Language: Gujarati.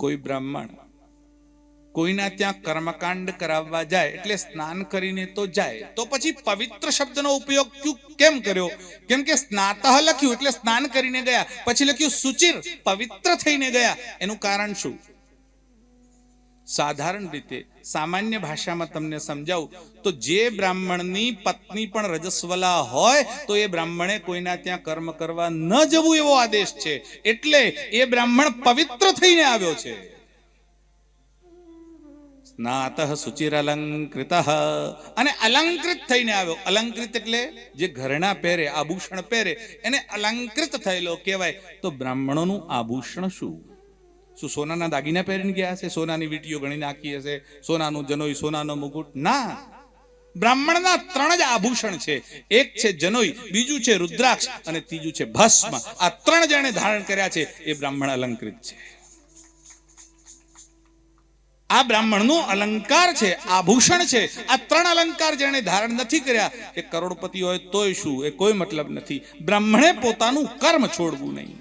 કોઈ બ્રાહ્મણ કોઈના ત્યાં કર્મકાંડ કરાવવા જાય એટલે સ્નાન કરીને તો જાય, તો પછી પવિત્ર શબ્દનો ઉપયોગ કેમ કર્યો? કેમ કે સ્નાતઃ લખ્યું એટલે સ્નાન કરીને ગયા, પછી લખ્યું સુચિર પવિત્ર થઈને ગયા. એનું કારણ શું? સાધારણ રીતે સામાન્ય ભાષામાં તમને સમજાવું તો જે બ્રાહ્મણની પત્ની પણ રજસ્વલા હોય તો એ બ્રાહ્મણે કોઈના ત્યાં કર્મ કરવા ન જવું એવો આદેશ છે. એટલે એ બ્રાહ્મણ પવિત્ર થઈને આવ્યો છે. સ્નાતઃ શુચિરલંકૃતઃ, અને અલંકૃત થઈને આવ્યો. અલંકૃત એટલે જે ઘરેણા પહેરે, આભૂષણ પહેરે, એને અલંકૃત થયેલો કહેવાય. તો બ્રાહ્મણોનું આભૂષણ શું? શું સોનાના દાગીના પહેરીને ગયા હશે? સોનાની વીંટીઓ ગણી નાખી હશે? સોનાનું જનોઈ, સોનાનો મુકુટ? ના, બ્રાહ્મણના 3 જ આભૂષણ છે. એક છે જનોઈ, બીજું છે રુદ્રાક્ષ, અને ત્રીજું છે ભસ્મ. આ 3 જેણે ધારણ કર્યા છે એ બ્રાહ્મણ અલંકૃત છે. આ બ્રાહ્મણનું અલંકાર છે, આભૂષણ છે. આ 3 અલંકાર જેણે ધારણ નથી કર્યા એ કરોડપતિ હોય તોય શું, એ કોઈ મતલબ નથી. બ્રાહ્મણે પોતાનું કર્મ છોડવું નહીં.